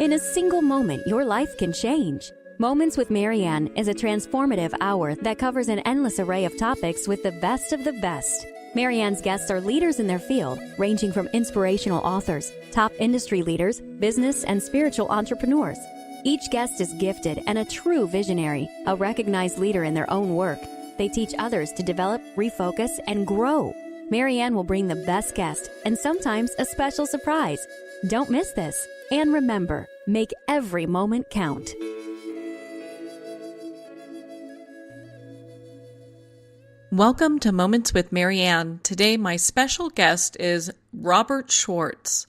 In a single moment, your life can change. Moments with Marianne is a transformative hour that covers an endless array of topics with the best of the best. Marianne's guests are leaders in their field, ranging from inspirational authors, top industry leaders, business and spiritual entrepreneurs. Each guest is gifted and a true visionary, a recognized leader in their own work. They teach others to develop, refocus, and grow. Marianne will bring the best guest and sometimes a special surprise. Don't miss this. And remember, make every moment count. Welcome to Moments with Marianne. Today, my special guest is Robert-Schwartz.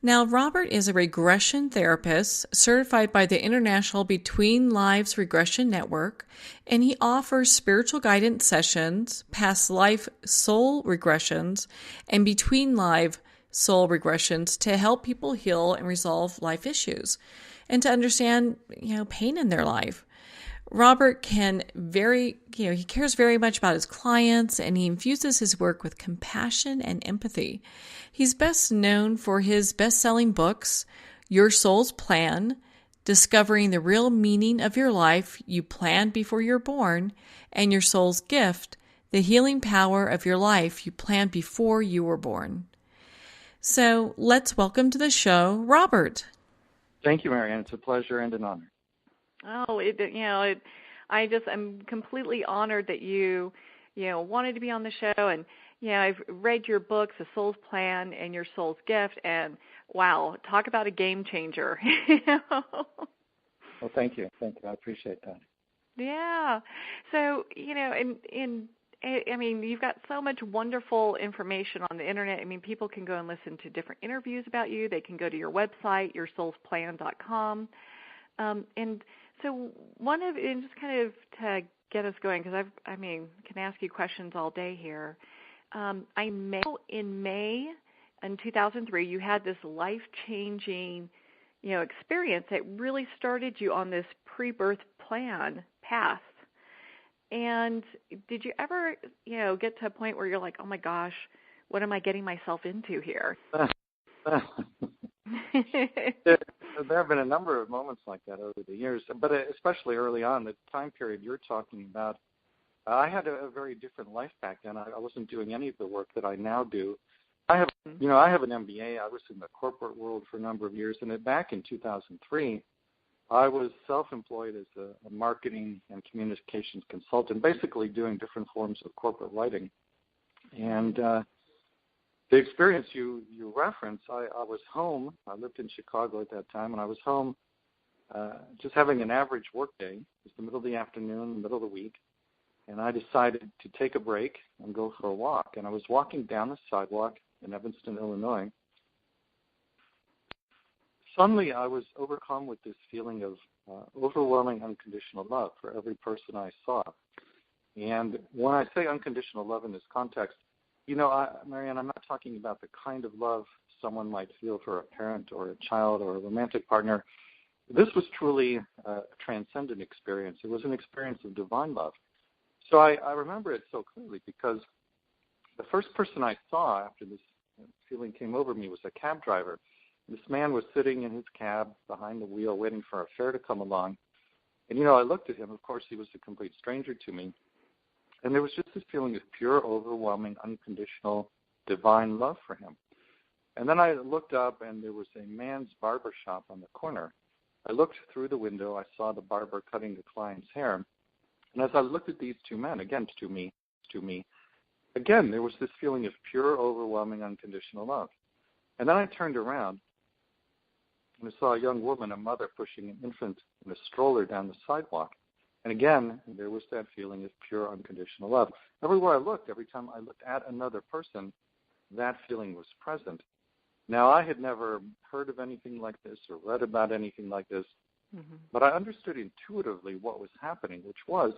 Now, Robert is a regression therapist certified by the International Between Lives Regression Network, and he offers spiritual guidance sessions, past life soul regressions, and between life soul regressions to help people heal and resolve life issues and to understand, pain in their life. Robert he cares very much about his clients, and he infuses his work with compassion and empathy. He's best known for his best-selling books, Your Soul's Plan, Discovering the Real Meaning of Your Life You Planned Before You're Born, and Your Soul's Gift, The Healing Power of Your Life You Planned Before You Were Born. So let's welcome to the show, Robert. Thank you, Marianne. It's a pleasure and an honor. Oh, I'm completely honored that you wanted to be on the show, and I've read your books, The Soul's Plan and Your Soul's Gift, and wow, talk about a game changer. Well, thank you. I appreciate that. Yeah. So, you've got so much wonderful information on the internet. People can go and listen to different interviews about you. They can go to your website, yoursoulsplan.com. And so just kind of to get us going, because I can ask you questions all day here. In May in 2003, you had this life-changing, experience that really started you on this pre-birth plan path. And did you ever, get to a point where you're like, oh my gosh, what am I getting myself into here? There have been a number of moments like that over the years, but especially early on, the time period you're talking about, I had a very different life back then. I wasn't doing any of the work that I now do. I have an MBA. I was in the corporate world for a number of years, and back in 2003, I was self-employed as a marketing and communications consultant, basically doing different forms of corporate writing. And the experience you reference, I was home. I lived in Chicago at that time, and I was home just having an average work day. It was the middle of the afternoon, the middle of the week, and I decided to take a break and go for a walk. And I was walking down the sidewalk in Evanston, Illinois. Suddenly, I was overcome with this feeling of overwhelming unconditional love for every person I saw. And when I say unconditional love in this context, Marianne, I'm not talking about the kind of love someone might feel for a parent or a child or a romantic partner. This was truly a transcendent experience. It was an experience of divine love. So I remember it so clearly because the first person I saw after this feeling came over me was a cab driver. This man was sitting in his cab behind the wheel waiting for a fare to come along. And, I looked at him. Of course, he was a complete stranger to me. And there was just this feeling of pure, overwhelming, unconditional, divine love for him. And then I looked up, and there was a man's barber shop on the corner. I looked through the window. I saw the barber cutting the client's hair. And as I looked at these two men, again, to me, again, there was this feeling of pure, overwhelming, unconditional love. And then I turned around, and I saw a young woman, a mother, pushing an infant in a stroller down the sidewalk. And again, there was that feeling of pure unconditional love. Everywhere I looked, every time I looked at another person, that feeling was present. Now, I had never heard of anything like this or read about anything like this, but I understood intuitively what was happening, which was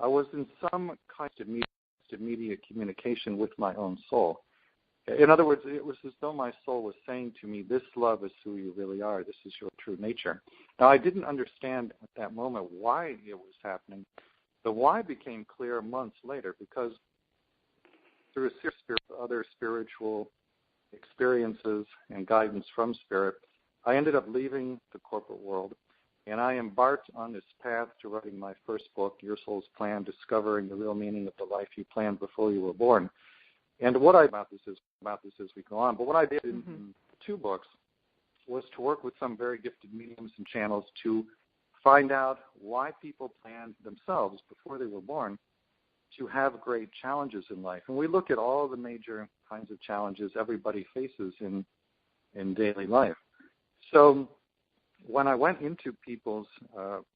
I was in some kind of immediate communication with my own soul. In other words, it was as though my soul was saying to me, this love is who you really are. This is your true nature. Now, I didn't understand at that moment why it was happening. The why became clear months later because through a series of other spiritual experiences and guidance from Spirit, I ended up leaving the corporate world, and I embarked on this path to writing my first book, Your Soul's Plan, Discovering the Real Meaning of the Life You Planned Before You Were Born. And what I about this as we go on. But what I did in 2 books was to work with some very gifted mediums and channels to find out why people planned themselves before they were born to have great challenges in life. And we look at all the major kinds of challenges everybody faces in daily life. So when I went into people's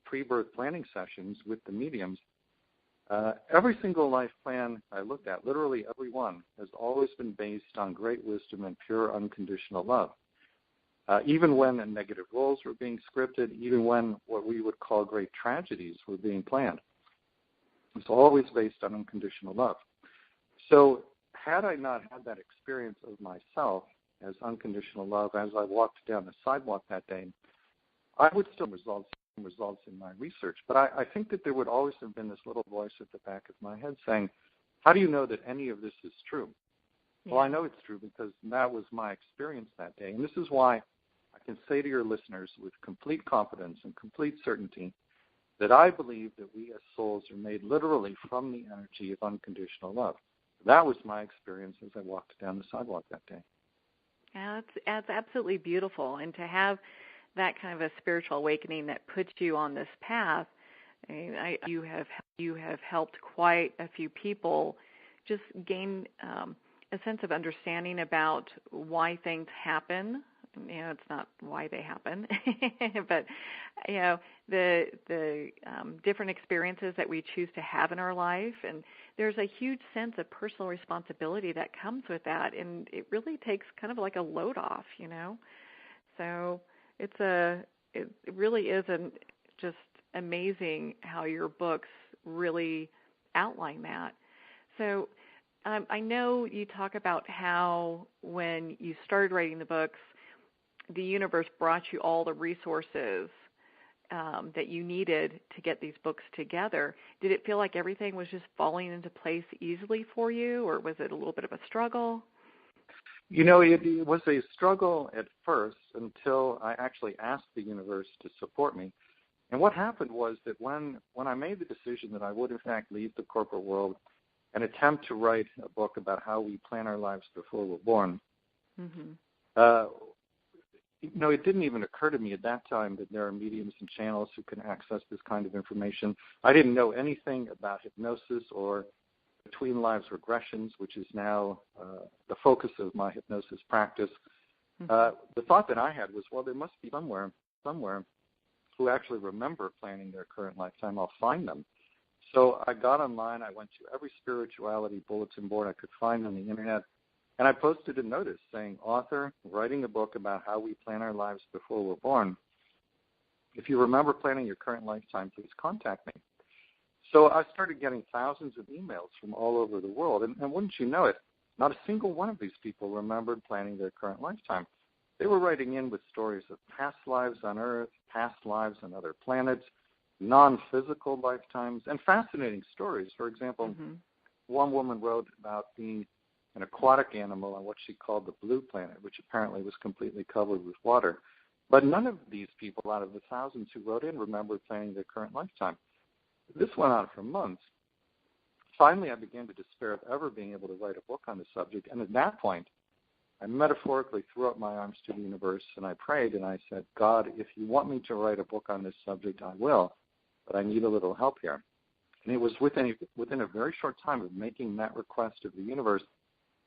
pre-birth planning sessions with the mediums, every single life plan I looked at, literally every one, has always been based on great wisdom and pure unconditional love. Even when negative roles were being scripted, even when what we would call great tragedies were being planned, it's always based on unconditional love. So had I not had that experience of myself as unconditional love as I walked down the sidewalk that day, I would still have results in my research. But I think that there would always have been this little voice at the back of my head saying, how do you know that any of this is true? Yeah. Well, I know it's true because that was my experience that day. And this is why I can say to your listeners with complete confidence and complete certainty that I believe that we as souls are made literally from the energy of unconditional love. That was my experience as I walked down the sidewalk that day. Yeah, that's absolutely beautiful. And to have that kind of a spiritual awakening that puts you on this path, you have helped quite a few people just gain a sense of understanding about why things happen. It's not why they happen, but the different experiences that we choose to have in our life, and there's a huge sense of personal responsibility that comes with that, and it really takes kind of like a load off, So it really is just amazing how your books really outline that. So I know you talk about how when you started writing the books, the universe brought you all the resources that you needed to get these books together. Did it feel like everything was just falling into place easily for you, or was it a little bit of a struggle? It was a struggle at first until I actually asked the universe to support me. And what happened was that when I made the decision that I would, in fact, leave the corporate world and attempt to write a book about how we plan our lives before we're born, it didn't even occur to me at that time that there are mediums and channels who can access this kind of information. I didn't know anything about hypnosis or Between Lives Regressions, which is now the focus of my hypnosis practice. The thought that I had was, well, there must be somewhere who actually remember planning their current lifetime. I'll find them. So I got online. I went to every spirituality bulletin board I could find on the internet, and I posted a notice saying, author, writing a book about how we plan our lives before we're born. If you remember planning your current lifetime, please contact me. So I started getting thousands of emails from all over the world, and wouldn't you know it, not a single one of these people remembered planning their current lifetime. They were writing in with stories of past lives on Earth, past lives on other planets, non-physical lifetimes, and fascinating stories. For example, one woman wrote about being an aquatic animal on what she called the blue planet, which apparently was completely covered with water. But none of these people out of the thousands who wrote in remembered planning their current lifetime. This went on for months. Finally, I began to despair of ever being able to write a book on the subject, and at that point, I metaphorically threw up my arms to the universe, and I prayed, and I said, God, if you want me to write a book on this subject, I will, but I need a little help here. And it was within a very short time of making that request of the universe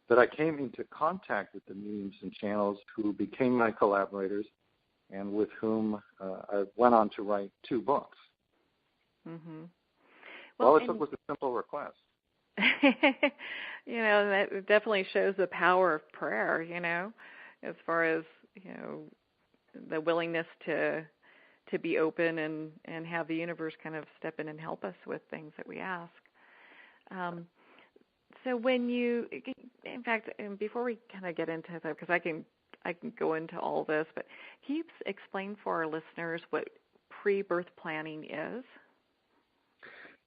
that I came into contact with the mediums and channels who became my collaborators and with whom I went on to write 2 books. All it took was a simple request. That definitely shows the power of prayer, as far as, the willingness to be open and have the universe kind of step in and help us with things that we ask. So when you, in fact, and before we kind of get into that, because I can go into all this, but can you explain for our listeners what pre-birth planning is?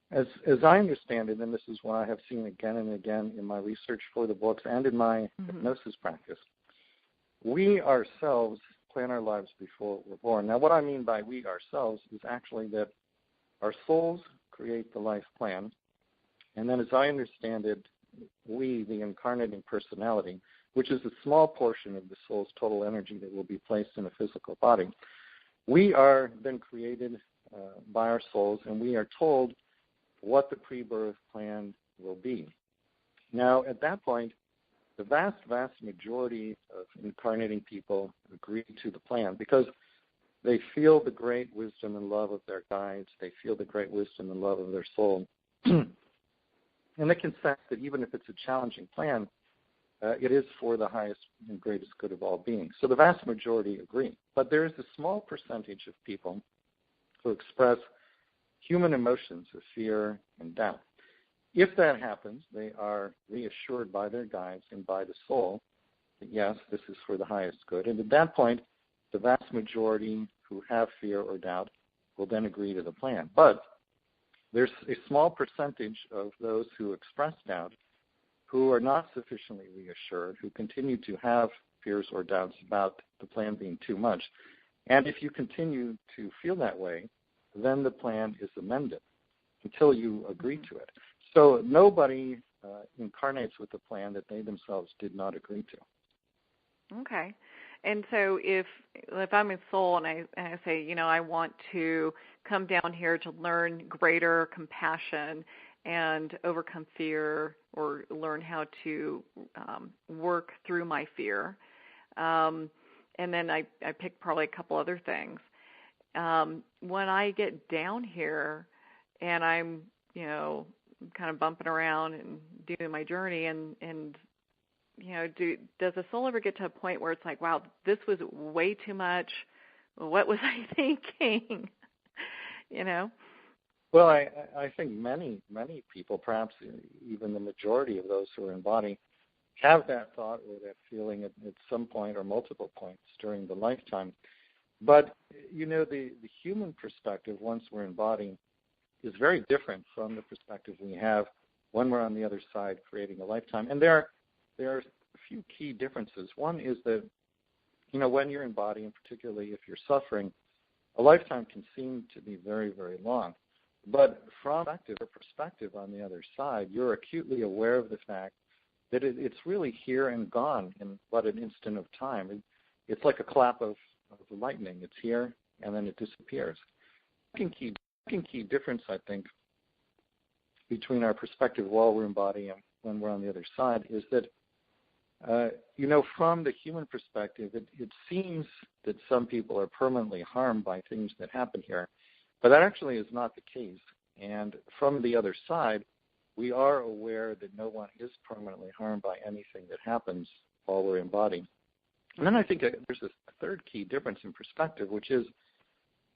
As I understand it, and this is what I have seen again and again in my research for the books and in my hypnosis practice, we ourselves plan our lives before we're born. Now, what I mean by we ourselves is actually that our souls create the life plan, and then as I understand it, we, the incarnating personality, which is a small portion of the soul's total energy that will be placed in a physical body, we are then created by our souls, and we are told what the pre-birth plan will be. Now, at that point, the vast, vast majority of incarnating people agree to the plan because they feel the great wisdom and love of their guides. They feel the great wisdom and love of their soul. And they can sense that even if it's a challenging plan, it is for the highest and greatest good of all beings. So the vast majority agree. But there is a small percentage of people who express human emotions of fear and doubt. If that happens, they are reassured by their guides and by the soul that, yes, this is for the highest good. And at that point, the vast majority who have fear or doubt will then agree to the plan. But there's a small percentage of those who express doubt who are not sufficiently reassured, who continue to have fears or doubts about the plan being too much. And if you continue to feel that way, then the plan is amended until you agree to it. So nobody incarnates with a plan that they themselves did not agree to. Okay. And so if I'm a soul and I say, you know, I want to come down here to learn greater compassion and overcome fear or learn how to work through my fear, and then I pick probably a couple other things. When I get down here and I'm, you know, kind of bumping around and doing my journey and you know, does a soul ever get to a point where it's like, wow, this was way too much? What was I thinking? You know? Well, I think many people, perhaps even the majority of those who are in body, have that thought or that feeling at some point or multiple points during the lifetime. But, you know, the human perspective once we're in body is very different from the perspective we have when we're on the other side creating a lifetime. And there are a few key differences. One is that, you know, when you're in body, and particularly if you're suffering, a lifetime can seem to be very, very long. But from perspective on the other side, you're acutely aware of the fact that it's really here and gone in but an instant of time. It's like a clap of lightning. It's here and then it disappears. The second key difference, I think, between our perspective while we're in body and when we're on the other side is that, you know, from the human perspective, it seems that some people are permanently harmed by things that happen here, but that actually is not the case. And from the other side, we are aware that no one is permanently harmed by anything that happens while we're in body. And then I think there's a third key difference in perspective, which is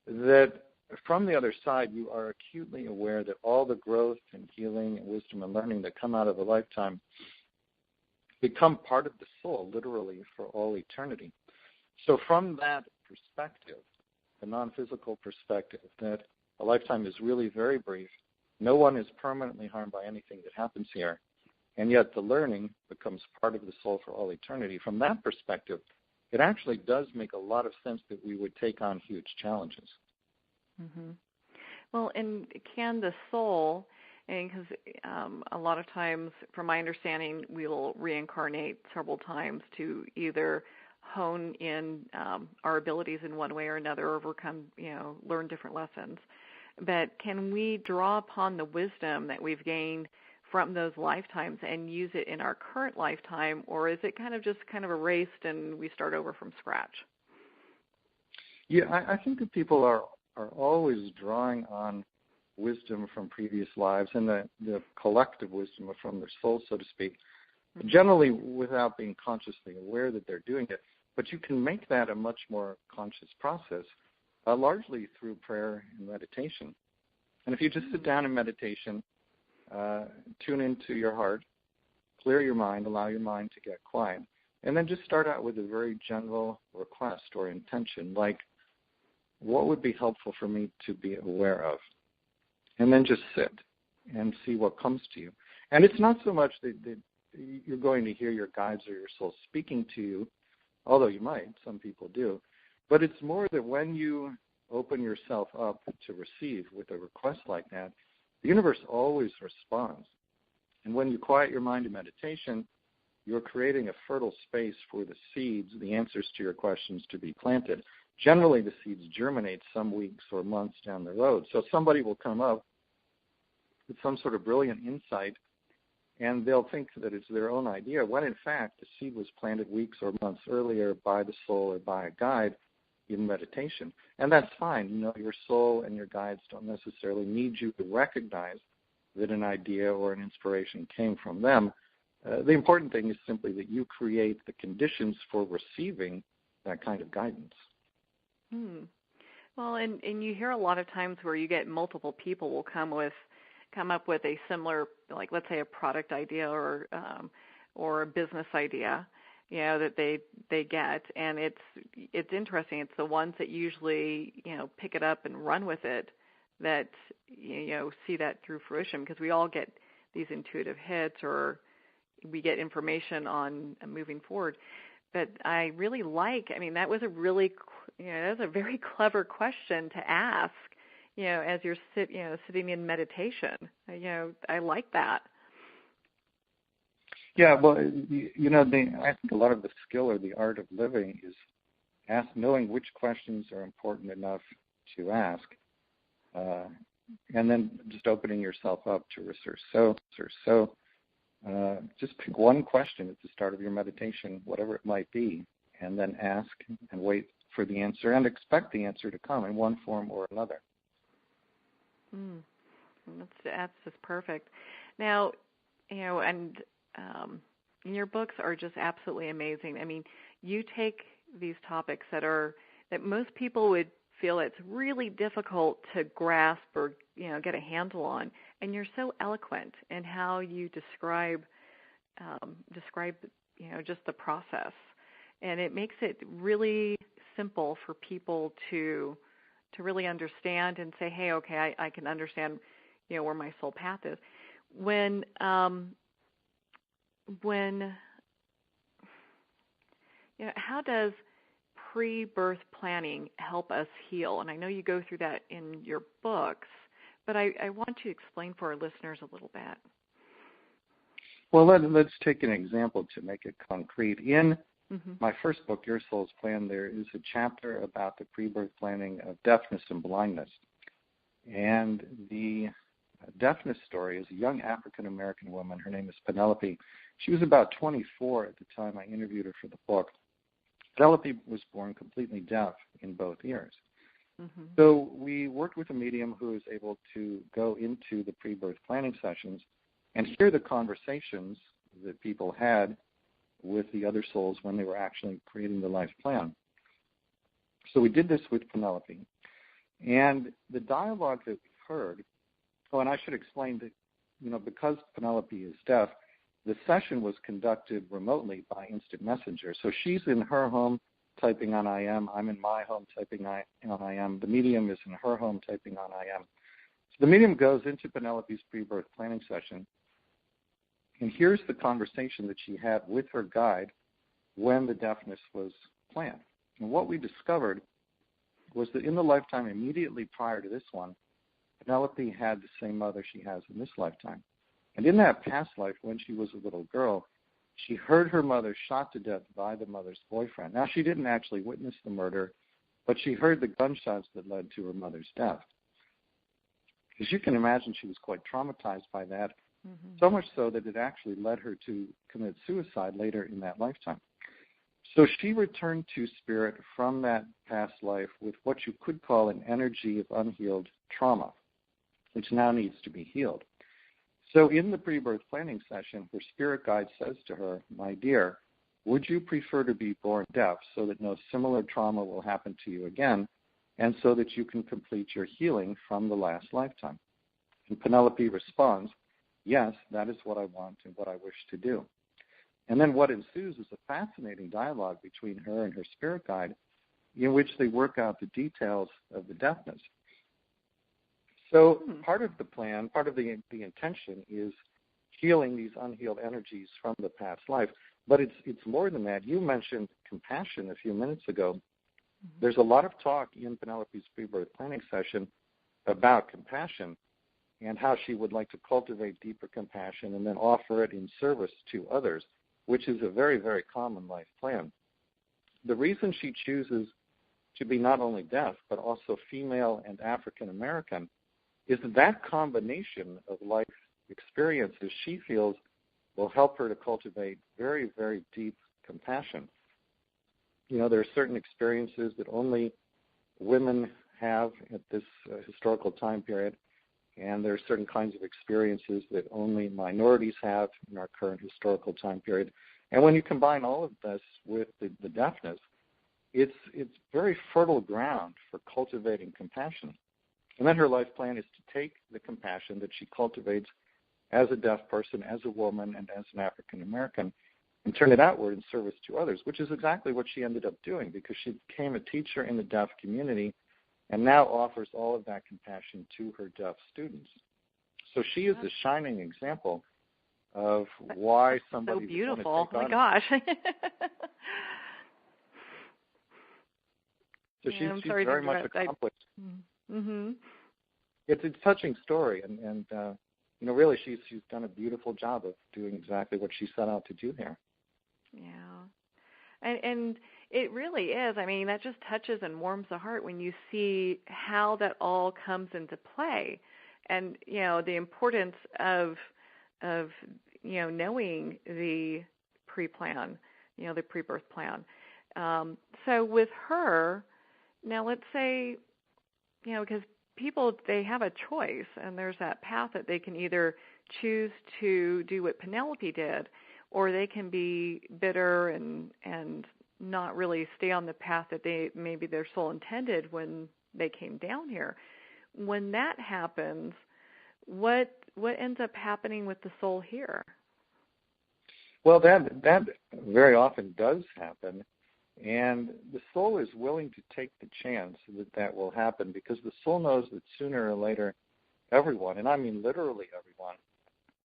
that from the other side, you are acutely aware that all the growth and healing and wisdom and learning that come out of a lifetime become part of the soul, literally, for all eternity. So from that perspective, the non-physical perspective, that a lifetime is really very brief, no one is permanently harmed by anything that happens here, and yet the learning becomes part of the soul for all eternity. From that perspective, it actually does make a lot of sense that we would take on huge challenges. Mm-hmm. Well, and can the soul, because a lot of times, from my understanding, we will reincarnate several times to either hone in our abilities in one way or another, overcome, you know, learn different lessons. But can we draw upon the wisdom that we've gained from those lifetimes and use it in our current lifetime, or is it kind of erased and we start over from scratch? Yeah, I think that people are always drawing on wisdom from previous lives and the collective wisdom from their soul, so to speak, generally without being consciously aware that they're doing it. But you can make that a much more conscious process, largely through prayer and meditation. And if you just sit down in meditation, tune into your heart, clear your mind, allow your mind to get quiet, and then just start out with a very general request or intention, like, what would be helpful for me to be aware of? And then just sit and see what comes to you. And it's not so much that you're going to hear your guides or your soul speaking to you, although you might, some people do, But it's more that when you open yourself up to receive with a request like that, the universe always responds. And when you quiet your mind in meditation, you're creating a fertile space for the seeds, the answers to your questions to be planted. Generally, the seeds germinate some weeks or months down the road. So somebody will come up with some sort of brilliant insight, and they'll think that it's their own idea, when in fact the seed was planted weeks or months earlier by the soul or by a guide in meditation. And that's fine. You know, your soul and your guides don't necessarily need you to recognize that an idea or an inspiration came from them. The important thing is simply that you create the conditions for receiving that kind of guidance. Well, and you hear a lot of times where you get multiple people will come up with a similar, like let's say a product idea or a business idea, you know, that they get, and it's interesting. It's the ones that usually, you know, pick it up and run with it that, you know, see that through fruition, because we all get these intuitive hits or we get information on moving forward. But I really that was a really, you know, that was a very clever question to ask, you know, as you're sitting in meditation. You know, I like that. Yeah, well, you know, I think a lot of the skill or the art of living is knowing which questions are important enough to ask, and then just opening yourself up to research. So just pick one question at the start of your meditation, whatever it might be, and then ask and wait for the answer and expect the answer to come in one form or another. That's just perfect. Now, you know, and your books are just absolutely amazing. I mean, you take these topics that most people would feel it's really difficult to grasp or, you know, get a handle on, and you're so eloquent in how you describe you know, just the process, and it makes it really simple for people to really understand and say, hey, okay, I can understand, you know, where my soul path is. When you know, how does pre-birth planning help us heal? And I know you go through that in your books, but I want to explain for our listeners a little bit. Well, let's take an example to make it concrete. In my first book, Your Soul's Plan, there is a chapter about the pre-birth planning of deafness and blindness. And the deafness story is a young African-American woman. Her name is Penelope. She was about 24 at the time I interviewed her for the book. Penelope was born completely deaf in both ears. So we worked with a medium who was able to go into the pre-birth planning sessions and hear the conversations that people had with the other souls when they were actually creating the life plan. So we did this with Penelope. And the dialogue that we heard, and I should explain that, you know, because Penelope is deaf, the session was conducted remotely by instant messenger. So she's in her home typing on IM. I'm in my home typing on IM. The medium is in her home typing on IM. So the medium goes into Penelope's pre-birth planning session, and here's the conversation that she had with her guide when the deafness was planned. And what we discovered was that in the lifetime immediately prior to this one, Penelope had the same mother she has in this lifetime. And in that past life, when she was a little girl, she heard her mother shot to death by the mother's boyfriend. Now, she didn't actually witness the murder, but she heard the gunshots that led to her mother's death. As you can imagine, she was quite traumatized by that, so much so that it actually led her to commit suicide later in that lifetime. So she returned to spirit from that past life with what you could call an energy of unhealed trauma, which now needs to be healed. So in the pre-birth planning session, her spirit guide says to her, my dear, would you prefer to be born deaf so that no similar trauma will happen to you again, and so that you can complete your healing from the last lifetime? And Penelope responds, yes, that is what I want and what I wish to do. And then what ensues is a fascinating dialogue between her and her spirit guide in which they work out the details of the deafness. So part of the plan, part of the intention is healing these unhealed energies from the past life. But it's more than that. You mentioned compassion a few minutes ago. There's a lot of talk in Penelope's pre-birth planning session about compassion and how she would like to cultivate deeper compassion and then offer it in service to others, which is a very, very common life plan. The reason she chooses to be not only deaf, but also female and African American is that combination of life experiences she feels will help her to cultivate very, very deep compassion. You know, there are certain experiences that only women have at this historical time period, and there are certain kinds of experiences that only minorities have in our current historical time period. And when you combine all of this with the deafness, it's very fertile ground for cultivating compassion. And then her life plan is to take the compassion that she cultivates as a deaf person, as a woman, and as an African American, and turn it outward in service to others, which is exactly what she ended up doing, because she became a teacher in the deaf community and now offers all of that compassion to her deaf students. So she is a shining example of why somebody... So beautiful. Oh, my gosh. So she's very much accomplished. Mm-hmm. It's a touching story, and you know, really, she's done a beautiful job of doing exactly what she set out to do here. Yeah, and it really is. I mean, that just touches and warms the heart when you see how that all comes into play, and you know the importance of you know knowing the pre-plan, you know the pre-birth plan. So with her. Now, let's say, you know, because people, they have a choice, and there's that path that they can either choose to do what Penelope did, or they can be bitter and not really stay on the path that maybe their soul intended when they came down here. When that happens, what ends up happening with the soul here? Well, that very often does happen. And the soul is willing to take the chance that will happen, because the soul knows that sooner or later everyone, and I mean literally everyone,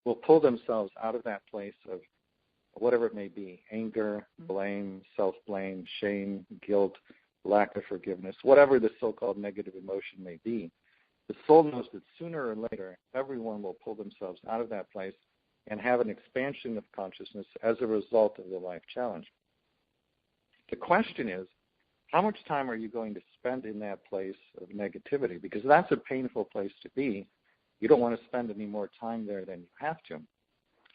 will pull themselves out of that place of whatever it may be, anger, blame, self-blame, shame, guilt, lack of forgiveness, whatever the so-called negative emotion may be. The soul knows that sooner or later everyone will pull themselves out of that place and have an expansion of consciousness as a result of the life challenge. The question is, how much time are you going to spend in that place of negativity? Because that's a painful place to be. You don't want to spend any more time there than you have to.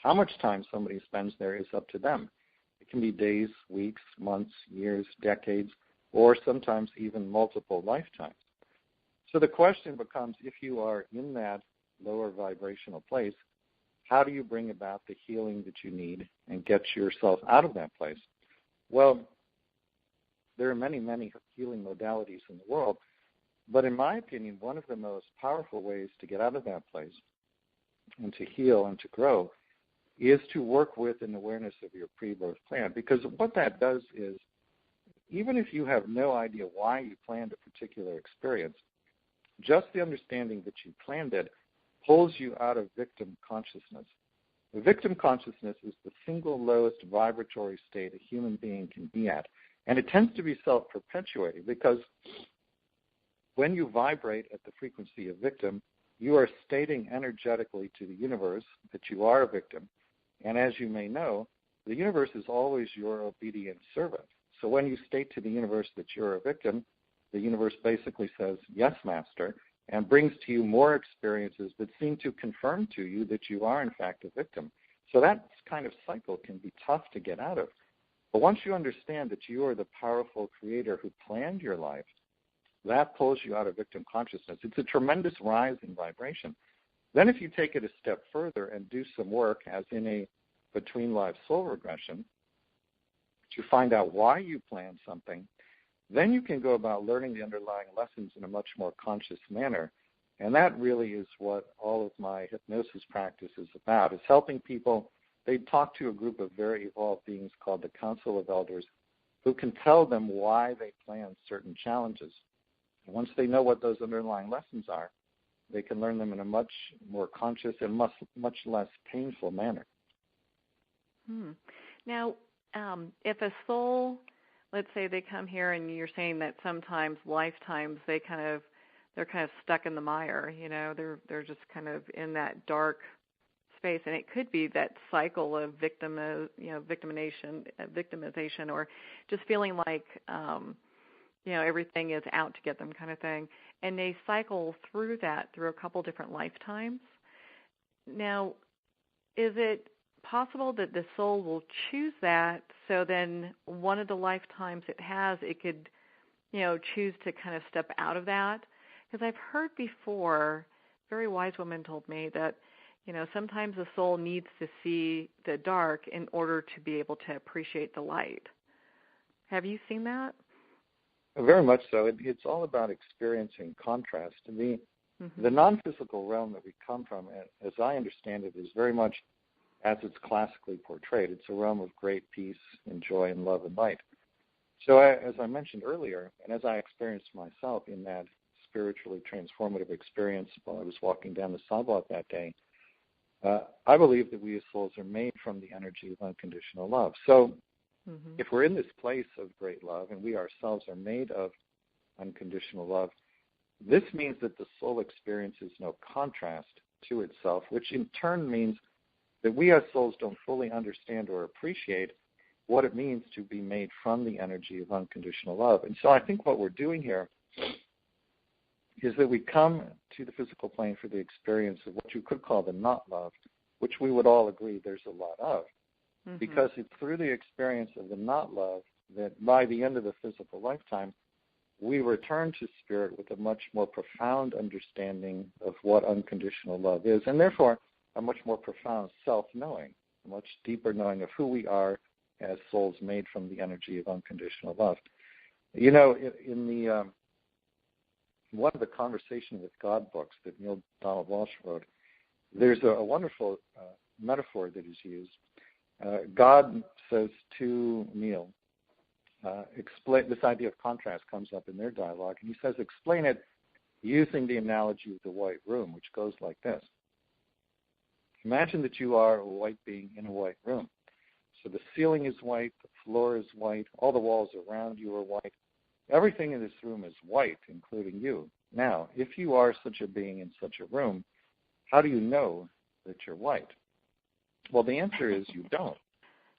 How much time somebody spends there is up to them. It can be days, weeks, months, years, decades, or sometimes even multiple lifetimes. So the question becomes, if you are in that lower vibrational place, how do you bring about the healing that you need and get yourself out of that place? Well, there are many, many healing modalities in the world, but in my opinion, one of the most powerful ways to get out of that place and to heal and to grow is to work with an awareness of your pre-birth plan, because what that does is, even if you have no idea why you planned a particular experience, just the understanding that you planned it pulls you out of victim consciousness. The victim consciousness is the single lowest vibratory state a human being can be at. And it tends to be self-perpetuating, because when you vibrate at the frequency of victim, you are stating energetically to the universe that you are a victim. And as you may know, the universe is always your obedient servant. So when you state to the universe that you're a victim, the universe basically says, yes, master, and brings to you more experiences that seem to confirm to you that you are, in fact, a victim. So that kind of cycle can be tough to get out of. But once you understand that you are the powerful creator who planned your life, that pulls you out of victim consciousness. It's a tremendous rise in vibration. Then if you take it a step further and do some work, as in a Between Lives Soul Regression, to find out why you planned something, then you can go about learning the underlying lessons in a much more conscious manner. And that really is what all of my hypnosis practice is about, is helping people. They talk to a group of very evolved beings called the Council of Elders, who can tell them why they plan certain challenges. And once they know what those underlying lessons are, they can learn them in a much more conscious and much less painful manner. Now, if a soul let's say they come here and you're saying that sometimes lifetimes they're kind of stuck in the mire, they're just kind of in that dark space, and it could be that cycle of victimization, or just feeling like everything is out to get them kind of thing, and they cycle through that through a couple different lifetimes. Now, is it possible that the soul will choose that, so then one of the lifetimes it could choose to kind of step out of that? Because I've heard before, very wise woman told me that sometimes the soul needs to see the dark in order to be able to appreciate the light. Have you seen that? Very much so. It's all about experiencing contrast. The non-physical realm that we come from, as I understand it, is very much as it's classically portrayed. It's a realm of great peace and joy and love and light. So as I mentioned earlier, and as I experienced myself in that spiritually transformative experience while I was walking down the sidewalk that day, I believe that we as souls are made from the energy of unconditional love. So if we're in this place of great love and we ourselves are made of unconditional love, this means that the soul experiences no contrast to itself, which in turn means that we as souls don't fully understand or appreciate what it means to be made from the energy of unconditional love. And so I think what we're doing here is that we come to the physical plane for the experience of what you could call the not love, which we would all agree there's a lot of, because it's through the experience of the not love that by the end of the physical lifetime, we return to spirit with a much more profound understanding of what unconditional love is, and therefore a much more profound self-knowing, a much deeper knowing of who we are as souls made from the energy of unconditional love. In the one of the Conversation with God books that Neil Donald Walsh wrote, there's a wonderful metaphor that is used. God says to Neil, explain this idea of contrast comes up in their dialogue, and he says, explain it using the analogy of the white room, which goes like this. Imagine that you are a white being in a white room. So the ceiling is white, the floor is white, all the walls around you are white. Everything in this room is white, including you. Now, if you are such a being in such a room, how do you know that you're white? Well, the answer is you don't.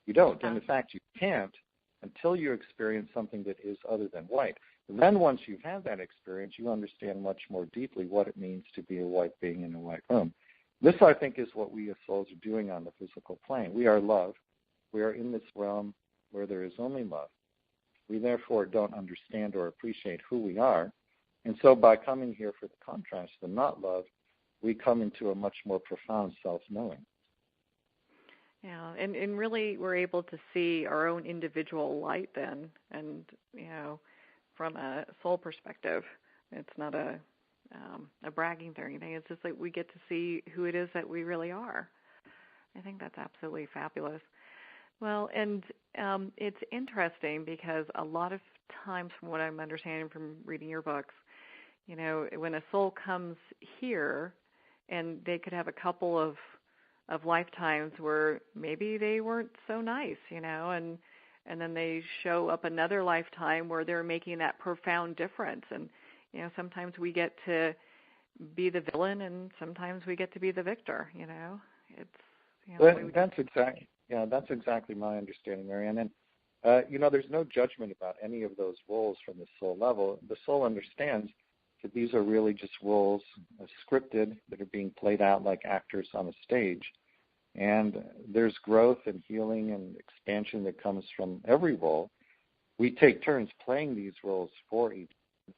You don't. And in fact, you can't until you experience something that is other than white. And then once you've had that experience, you understand much more deeply what it means to be a white being in a white room. This, I think, is what we as souls are doing on the physical plane. We are love. We are in this realm where there is only love. We therefore don't understand or appreciate who we are. And so by coming here for the contrast, the not love, we come into a much more profound self-knowing. Yeah, and really we're able to see our own individual light then, and, from a soul perspective. It's not a bragging thing or anything. It's just like we get to see who it is that we really are. I think that's absolutely fabulous. Well, and it's interesting because a lot of times, from what I'm understanding from reading your books, when a soul comes here, and they could have a couple of lifetimes where maybe they weren't so nice, and then they show up another lifetime where they're making that profound difference. And sometimes we get to be the villain, and sometimes we get to be the victor. That's exactly my understanding, Marianne. And there's no judgment about any of those roles from the soul level. The soul understands that these are really just roles scripted that are being played out like actors on a stage. And there's growth and healing and expansion that comes from every role. We take turns playing these roles for each other.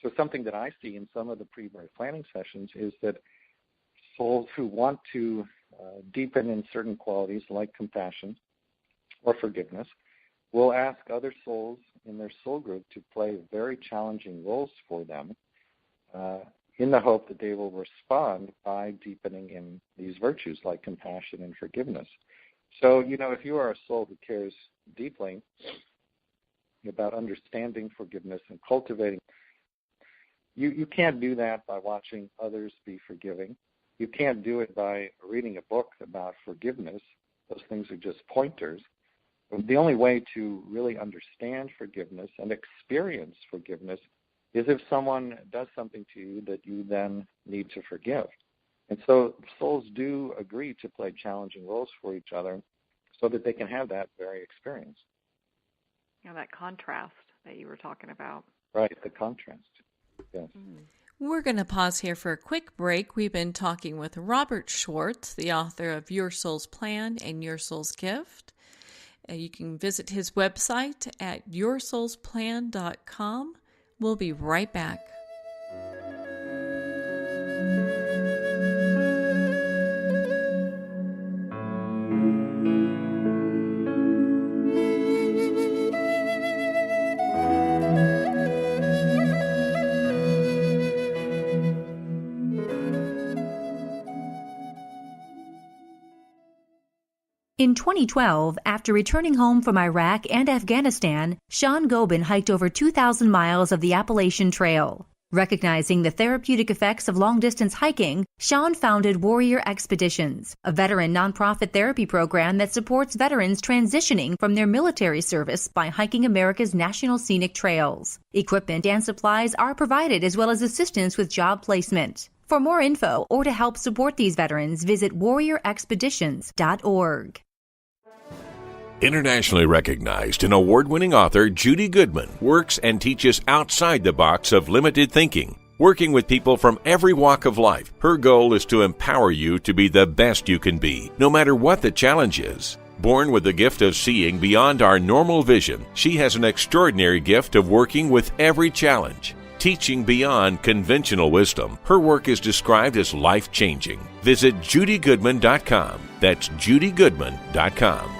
So something that I see in some of the pre-birth planning sessions is that souls who want to deepen in certain qualities like compassion or forgiveness will ask other souls in their soul group to play very challenging roles for them in the hope that they will respond by deepening in these virtues like compassion and forgiveness. So, if you are a soul who cares deeply about understanding forgiveness and cultivating, you can't do that by watching others be forgiving. You can't do it by reading a book about forgiveness. Those things are just pointers. The only way to really understand forgiveness and experience forgiveness is if someone does something to you that you then need to forgive. And so souls do agree to play challenging roles for each other so that they can have that very experience. That contrast that you were talking about. Right, the contrast. Yes. We're going to pause here for a quick break. We've been talking with Robert Schwartz, the author of Your Soul's Plan and Your Soul's Gift. You can visit his website at yoursoulsplan.com. We'll be right back. In 2012, after returning home from Iraq and Afghanistan, Sean Gobin hiked over 2,000 miles of the Appalachian Trail. Recognizing the therapeutic effects of long-distance hiking, Sean founded Warrior Expeditions, a veteran nonprofit therapy program that supports veterans transitioning from their military service by hiking America's national scenic trails. Equipment and supplies are provided, as well as assistance with job placement. For more info or to help support these veterans, visit warriorexpeditions.org. Internationally recognized and award-winning author Judy Goodman works and teaches outside the box of limited thinking. Working with people from every walk of life, her goal is to empower you to be the best you can be, no matter what the challenge is. Born with the gift of seeing beyond our normal vision, she has an extraordinary gift of working with every challenge. Teaching beyond conventional wisdom, her work is described as life-changing. Visit judygoodman.com. That's judygoodman.com.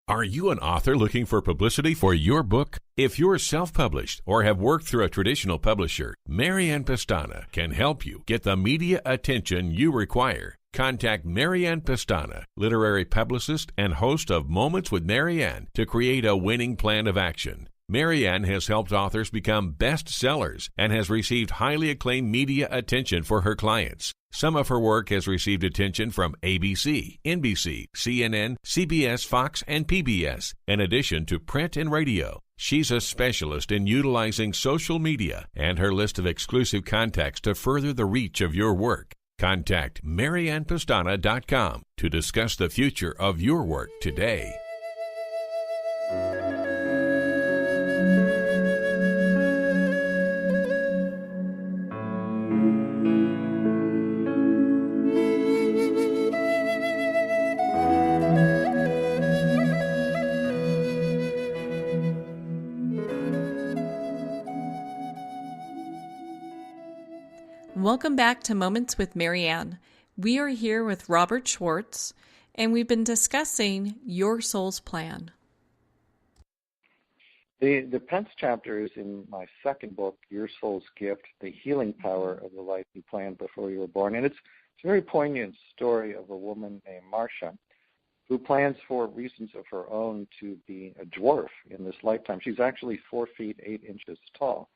Are you an author looking for publicity for your book? If you're self-published or have worked through a traditional publisher, Marianne Pestana can help you get the media attention you require. Contact Marianne Pestana, literary publicist and host of Moments with Marianne, to create a winning plan of action. Marianne has helped authors become bestsellers and has received highly acclaimed media attention for her clients. Some of her work has received attention from ABC, NBC, CNN, CBS, Fox, and PBS, in addition to print and radio. She's a specialist in utilizing social media and her list of exclusive contacts to further the reach of your work. Contact MariannePestana.com to discuss the future of your work today. Welcome back to Moments with Marianne. We are here with Robert Schwartz, and we've been discussing Your Soul's Plan. The Pence chapter is in my second book, Your Soul's Gift, The Healing Power of the Life You Planned Before You Were Born. And it's a very poignant story of a woman named Marcia who plans for reasons of her own to be a dwarf in this lifetime. She's actually 4 feet 8 inches tall.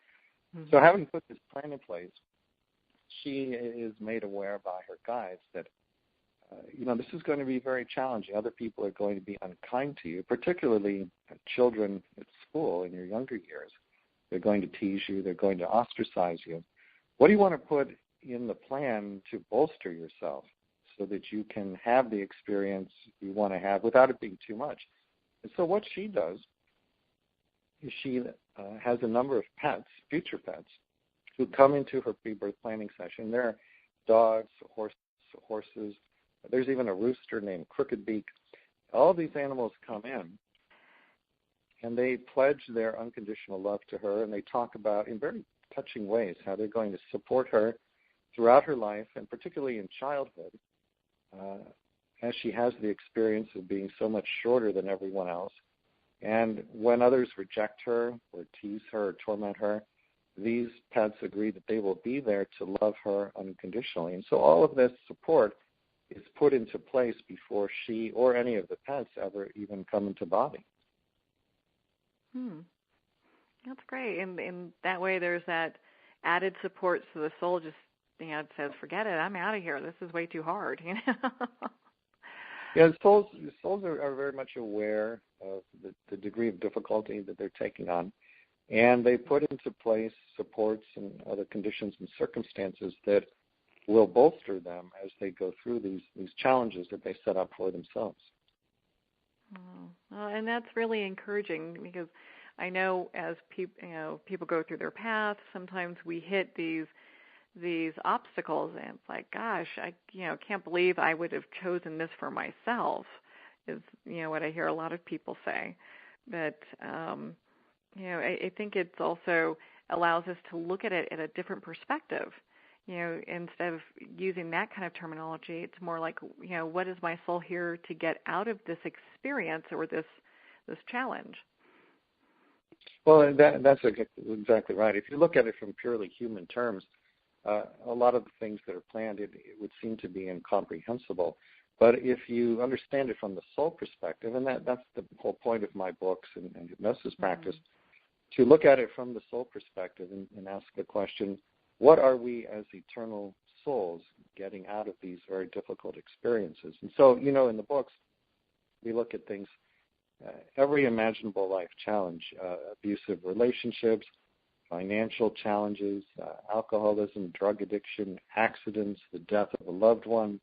Mm-hmm. So having put this plan in place, she is made aware by her guides that, this is going to be very challenging. Other people are going to be unkind to you, particularly children at school in your younger years. They're going to tease you. They're going to ostracize you. What do you want to put in the plan to bolster yourself so that you can have the experience you want to have without it being too much? And so what she does is she has a number of pets, future pets, who come into her pre-birth planning session. There are dogs, horses. There's even a rooster named Crooked Beak. All these animals come in, and they pledge their unconditional love to her, and they talk about, in very touching ways, how they're going to support her throughout her life, and particularly in childhood, as she has the experience of being so much shorter than everyone else. And when others reject her or tease her or torment her, these pets agree that they will be there to love her unconditionally. And so all of this support is put into place before she or any of the pets ever even come into body. That's great. And that way there's that added support so the soul just says, forget it, I'm out of here. This is way too hard. Yeah, souls are very much aware of the degree of difficulty that they're taking on, and they put into place supports and other conditions and circumstances that will bolster them as they go through these challenges that they set up for themselves. Well, and that's really encouraging, because I know as people go through their path, sometimes we hit these obstacles, and it's like, gosh, I can't believe I would have chosen this for myself, is what I hear a lot of people say. But I think it's also allows us to look at it at a different perspective. Instead of using that kind of terminology, it's more like, what is my soul here to get out of this experience or this challenge? Well, that's exactly right. If you look at it from purely human terms, a lot of the things that are planned, it would seem to be incomprehensible. But if you understand it from the soul perspective, and that's the whole point of my books and hypnosis practice, to look at it from the soul perspective and ask the question, what are we as eternal souls getting out of these very difficult experiences? And so, in the books, we look at things, every imaginable life challenge, abusive relationships, financial challenges, alcoholism, drug addiction, accidents, the death of a loved one,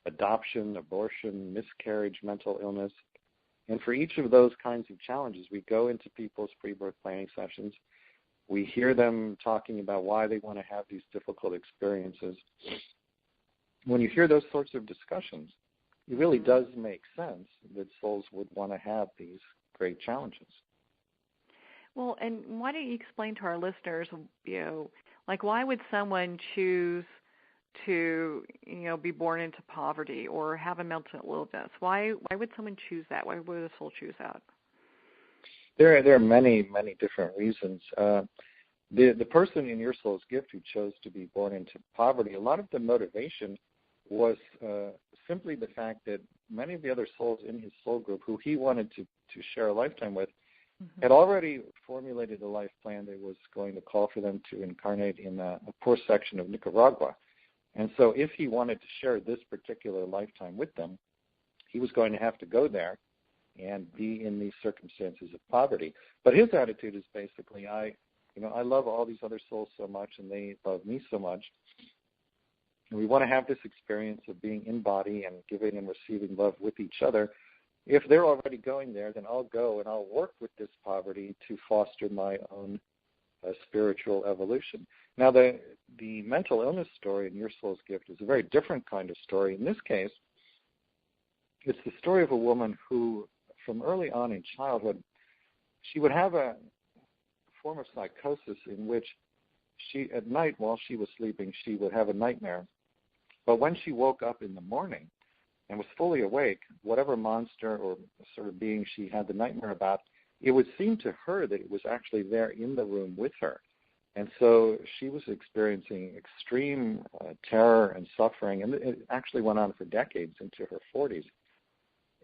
adoption, abortion, miscarriage, mental illness. And for each of those kinds of challenges, we go into people's pre-birth planning sessions. We hear them talking about why they want to have these difficult experiences. When you hear those sorts of discussions, it really does make sense that souls would want to have these great challenges. Well, and why don't you explain to our listeners, why would someone choose to, be born into poverty or have a mental illness? Why would someone choose that? Why would a soul choose that? There are many, many different reasons. The person in your soul's gift who chose to be born into poverty, a lot of the motivation was simply the fact that many of the other souls in his soul group who he wanted to share a lifetime with had already formulated a life plan that was going to call for them to incarnate in a poor section of Nicaragua. And so if he wanted to share this particular lifetime with them, he was going to have to go there and be in these circumstances of poverty. But his attitude is basically, I love all these other souls so much, and they love me so much. And we want to have this experience of being in body and giving and receiving love with each other. If they're already going there, then I'll go and I'll work with this poverty to foster my own spiritual evolution. Now, the mental illness story in your soul's gift is a very different kind of story. In this case, it's the story of a woman who, from early on in childhood, she would have a form of psychosis in which she, at night while she was sleeping, she would have a nightmare. But when she woke up in the morning and was fully awake, whatever monster or sort of being she had the nightmare about, it would seem to her that it was actually there in the room with her. And so she was experiencing extreme terror and suffering, and it actually went on for decades into her 40s.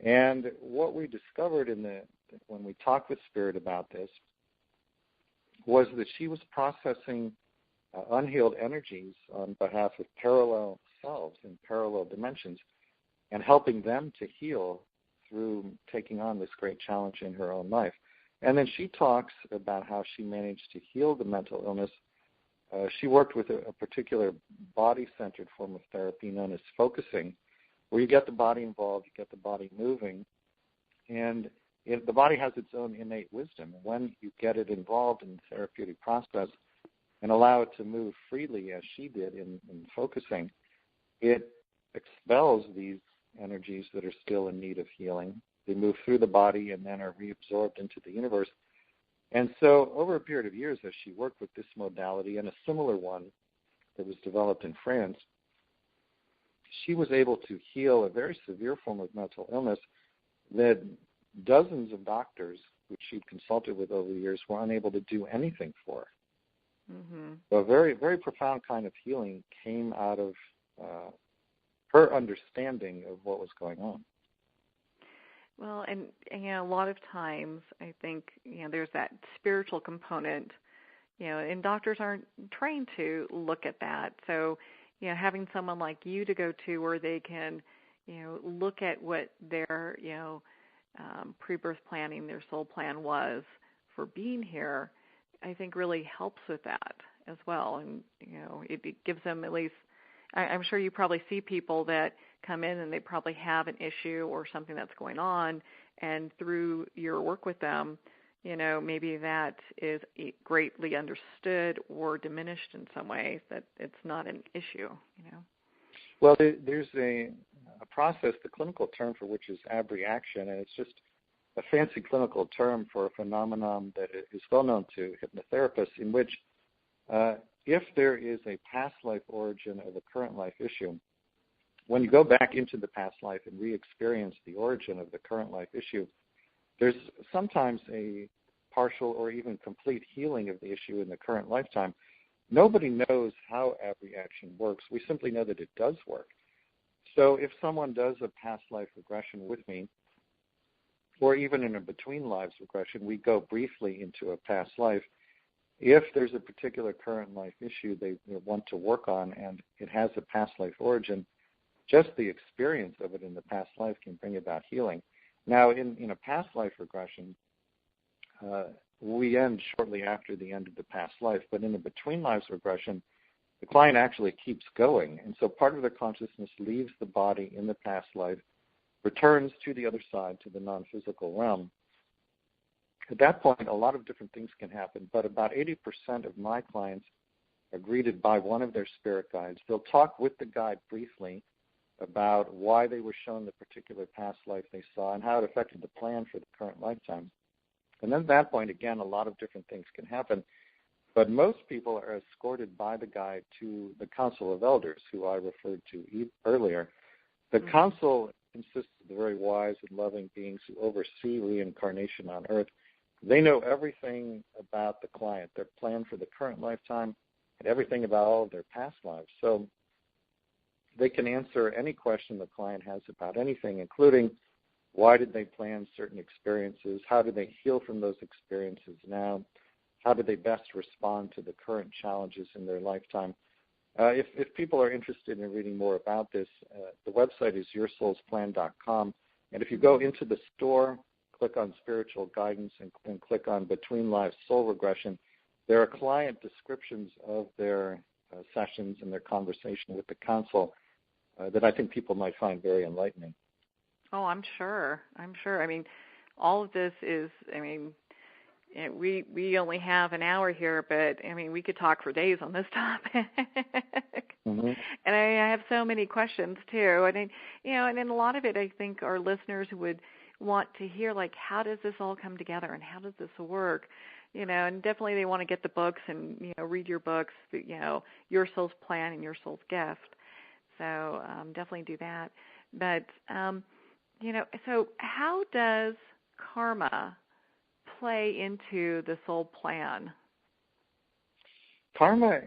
And what we discovered when we talked with Spirit about this was that she was processing unhealed energies on behalf of parallel selves in parallel dimensions and helping them to heal through taking on this great challenge in her own life. And then she talks about how she managed to heal the mental illness. She worked with a particular body-centered form of therapy known as focusing, where you get the body involved, you get the body moving, and the body has its own innate wisdom. When you get it involved in the therapeutic process and allow it to move freely, as she did in focusing, it expels these energies that are still in need of healing. They move through the body and then are reabsorbed into the universe. And so over a period of years, as she worked with this modality and a similar one that was developed in France, she was able to heal a very severe form of mental illness that dozens of doctors, which she'd consulted with over the years, were unable to do anything for. So a very, very profound kind of healing came out of her understanding of what was going on. Well, and a lot of times I think there's that spiritual component, and doctors aren't trained to look at that. So, having someone like you to go to where they can, look at what their, pre-birth planning, their soul plan was for being here, I think really helps with that as well. And, it gives them at least, I'm sure you probably see people that come in and they probably have an issue or something that's going on, and through your work with them, maybe that is greatly understood or diminished in some way, that it's not an issue, Well, there's a process, the clinical term for which is abreaction, and it's just a fancy clinical term for a phenomenon that is well known to hypnotherapists, in which if there is a past life origin of a current life issue, when you go back into the past life and re-experience the origin of the current life issue, there's sometimes a partial or even complete healing of the issue in the current lifetime. Nobody knows how abreaction works. We simply know that it does work. So if someone does a past life regression with me, or even in a Between Lives regression, we go briefly into a past life. If there's a particular current life issue they want to work on and it has a past life origin, just the experience of it in the past life can bring about healing. Now, in a past life regression, we end shortly after the end of the past life, but in a Between Lives regression, the client actually keeps going, and so part of their consciousness leaves the body in the past life, returns to the other side, to the non-physical realm. At that point, a lot of different things can happen, but about 80% of my clients are greeted by one of their spirit guides. They'll talk with the guide briefly about why they were shown the particular past life they saw and how it affected the plan for the current lifetime. And then at that point, again, a lot of different things can happen. But most people are escorted by the guide to the Council of Elders, who I referred to earlier. The Council consists of the very wise and loving beings who oversee reincarnation on Earth. They know everything about the client, their plan for the current lifetime, and everything about all of their past lives. So they can answer any question the client has about anything, including why did they plan certain experiences, how do they heal from those experiences now, how do they best respond to the current challenges in their lifetime. If people are interested in reading more about this, the website is yoursoulsplan.com, and if you go into the store, click on Spiritual Guidance and click on Between Lives Soul Regression, there are client descriptions of their sessions and their conversation with the council that I think people might find very enlightening. Oh, I'm sure. I mean, all of this is, we only have an hour here, but, we could talk for days on this topic. Mm-hmm. And I have so many questions, too. And, and in a lot of it, I think our listeners would want to hear, like, how does this all come together and how does this work? And definitely they want to get the books and, read your books, Your Soul's Plan and Your Soul's Gift. So definitely do that. But, so how does karma play into the soul plan? Karma,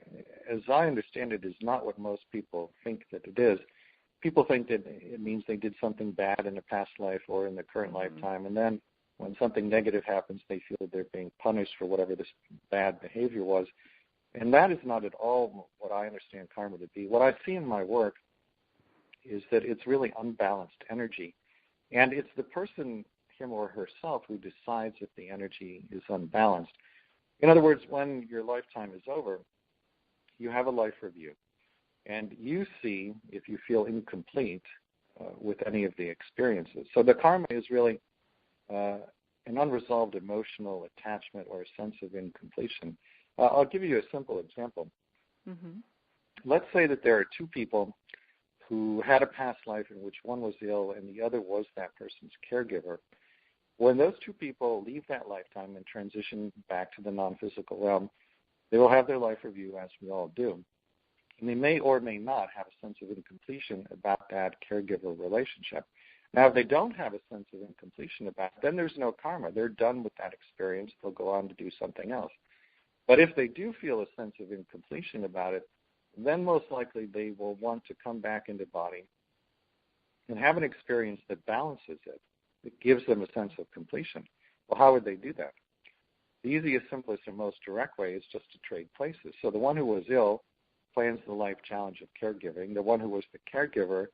as I understand it, is not what most people think that it is. People think that it means they did something bad in a past life or in the current lifetime, and then when something negative happens, they feel that they're being punished for whatever this bad behavior was. And that is not at all what I understand karma to be. What I see in my work is that it's really unbalanced energy. And it's the person, him or herself, who decides if the energy is unbalanced. In other words, when your lifetime is over, you have a life review. And you see if you feel incomplete with any of the experiences. So the karma is really an unresolved emotional attachment or a sense of incompletion. I'll give you a simple example. Mm-hmm. Let's say that there are two people who had a past life in which one was ill and the other was that person's caregiver. When those two people leave that lifetime and transition back to the non-physical realm, they will have their life review, as we all do. And they may or may not have a sense of incompletion about that caregiver relationship. Now, if they don't have a sense of incompletion about it, then there's no karma. They're done with that experience. They'll go on to do something else. But if they do feel a sense of incompletion about it, then most likely they will want to come back into body and have an experience that balances it. It gives them a sense of completion. Well, how would they do that? the easiest, simplest, and most direct way is just to trade places. So the one who was ill plans the life challenge of caregiving. The one who was the caregiver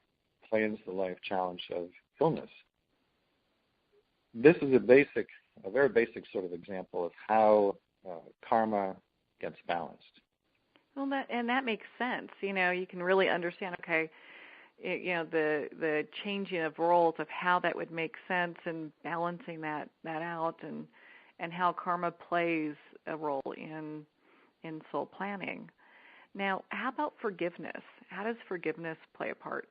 plans the life challenge of illness. This is a very basic sort of example of how karma gets balanced. Well, that makes sense. You know, you can really understand, okay, the changing of roles of how that would make sense and balancing that out and how karma plays a role in soul planning. Now, how about forgiveness? How does forgiveness play a part?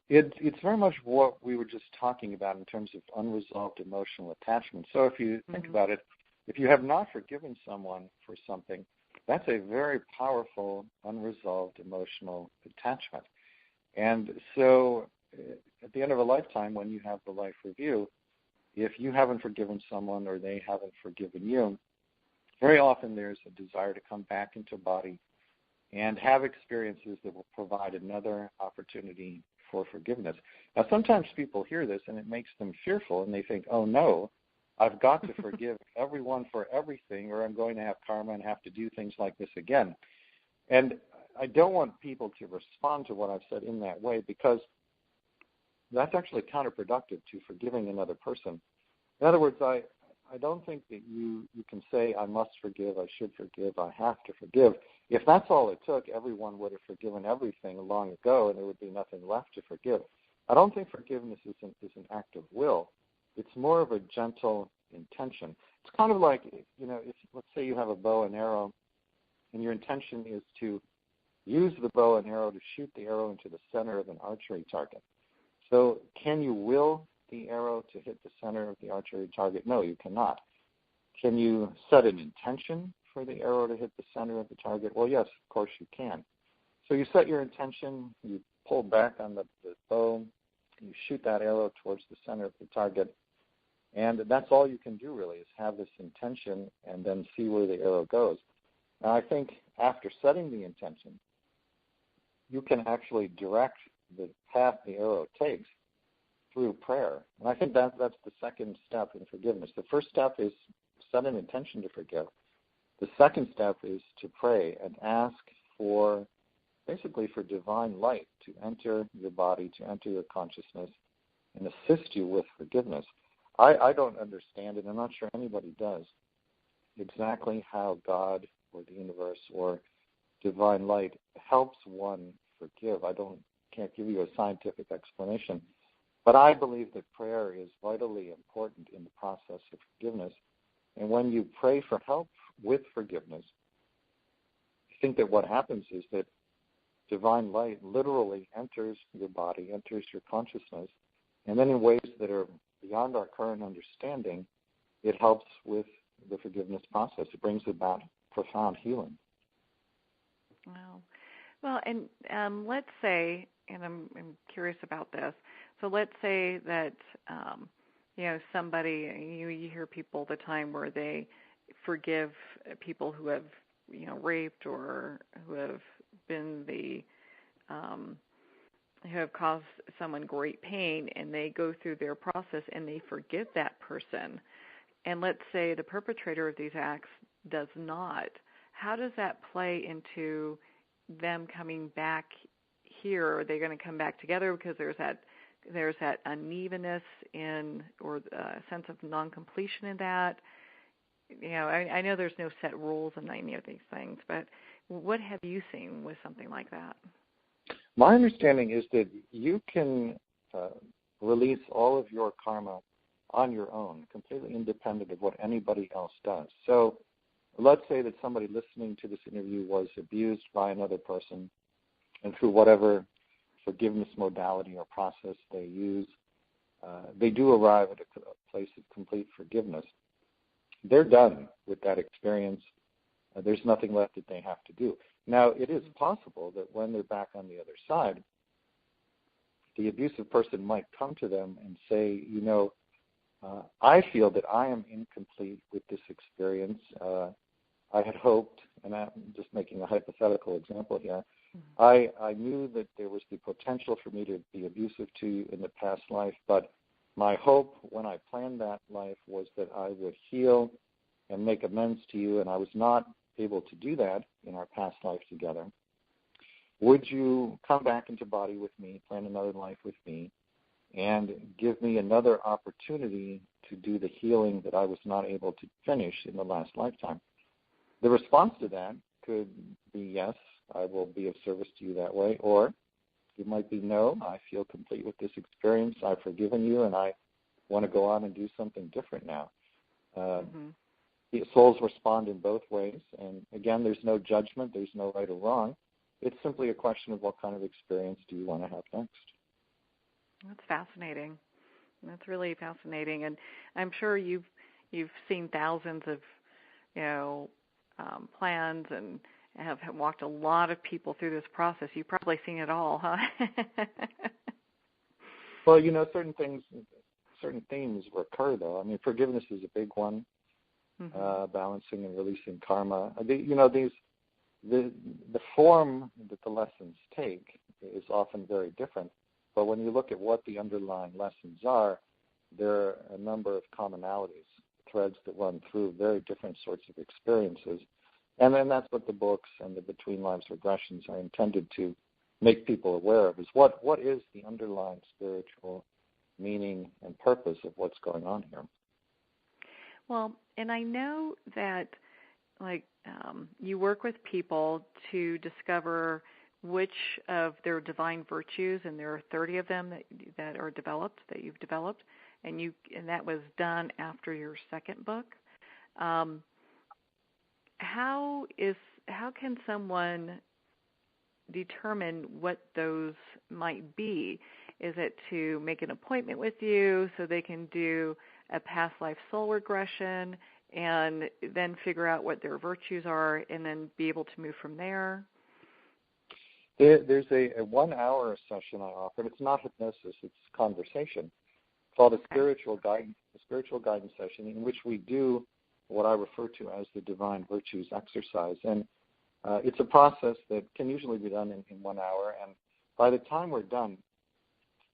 It's very much what we were just talking about in terms of unresolved emotional attachment. So if you think about it, if you have not forgiven someone for something, that's a very powerful unresolved emotional attachment. And so at the end of a lifetime, when you have the life review, if you haven't forgiven someone or they haven't forgiven you, very often there's a desire to come back into body and have experiences that will provide another opportunity for forgiveness. Now, sometimes people hear this and it makes them fearful and they think, oh no, I've got to forgive everyone for everything or I'm going to have karma and have to do things like this again. And I don't want people to respond to what I've said in that way because that's actually counterproductive to forgiving another person. In other words, I don't think that you can say, I must forgive, I should forgive, I have to forgive. If that's all it took, everyone would have forgiven everything long ago and there would be nothing left to forgive. I don't think forgiveness is an act of will. It's more of a gentle intention. It's kind of like, if let's say you have a bow and arrow and your intention is to use the bow and arrow to shoot the arrow into the center of an archery target. So can you will the arrow to hit the center of the archery target? No, you cannot. Can you set an intention for the arrow to hit the center of the target? Well, yes, of course you can. So you set your intention, you pull back on the bow, you shoot that arrow towards the center of the target, and that's all you can do really is have this intention and then see where the arrow goes. Now, I think after setting the intention, you can actually direct the path the arrow takes through prayer. And I think that's the second step in forgiveness. The first step is set an intention to forgive. The second step is to pray and ask for, basically for divine light to enter your body, to enter your consciousness, and assist you with forgiveness. I don't understand it. I'm not sure anybody does exactly how God or the universe or divine light helps one forgive. Can't give you a scientific explanation. But I believe that prayer is vitally important in the process of forgiveness. And when you pray for help with forgiveness, I think that what happens is that divine light literally enters your body, enters your consciousness, and then in ways that are beyond our current understanding, it helps with the forgiveness process. It brings about profound healing. Wow. Well, and let's say, and I'm curious about this, so let's say that, somebody, you hear people all the time where they forgive people who have, raped or who have been who have caused someone great pain, and they go through their process and they forgive that person. And let's say the perpetrator of these acts does not. How does that play into them coming back here? Are they going to come back together because there's that unevenness in, or a sense of non-completion in that? I know there's no set rules in any of these things, but what have you seen with something like that? My understanding is that you can release all of your karma on your own, completely independent of what anybody else does. So let's say that somebody listening to this interview was abused by another person, and through whatever forgiveness modality or process they use, they do arrive at a place of complete forgiveness. They're done with that experience. There's nothing left that they have to do. Now, it is possible that when they're back on the other side, the abusive person might come to them and say, I feel that I am incomplete with this experience. I had hoped, and I'm just making a hypothetical example here, I knew that there was the potential for me to be abusive to you in the past life, but my hope when I planned that life was that I would heal and make amends to you, and I was not able to do that in our past life together. Would you come back into body with me, plan another life with me, and give me another opportunity to do the healing that I was not able to finish in the last lifetime? The response to that could be yes, I will be of service to you that way, or it might be no, I feel complete with this experience, I've forgiven you, and I want to go on and do something different now. The souls respond in both ways, and again, there's no judgment, there's no right or wrong. It's simply a question of what kind of experience do you want to have next. That's fascinating. That's really fascinating, and I'm sure you've seen thousands of plans and have walked a lot of people through this process. You've probably seen it all, huh? Well, certain themes recur, though. I mean, forgiveness is a big one. Balancing and releasing karma. The form that the lessons take is often very different. But when you look at what the underlying lessons are, there are a number of commonalities, threads that run through very different sorts of experiences. And then that's what the books and the Between Lives Regressions are intended to make people aware of, is what is the underlying spiritual meaning and purpose of what's going on here. Well, and I know that, you work with people to discover which of their divine virtues, and there are 30 of them that are developed, that you've developed, and that was done after your second book. How can someone determine what those might be? Is it to make an appointment with you so they can do a past life soul regression and then figure out what their virtues are and then be able to move from there? There's a 1 hour session I offer. It's not hypnosis, it's conversation, called a spiritual guidance session, in which we do what I refer to as the divine virtues exercise. And it's a process that can usually be done in 1 hour. And by the time we're done,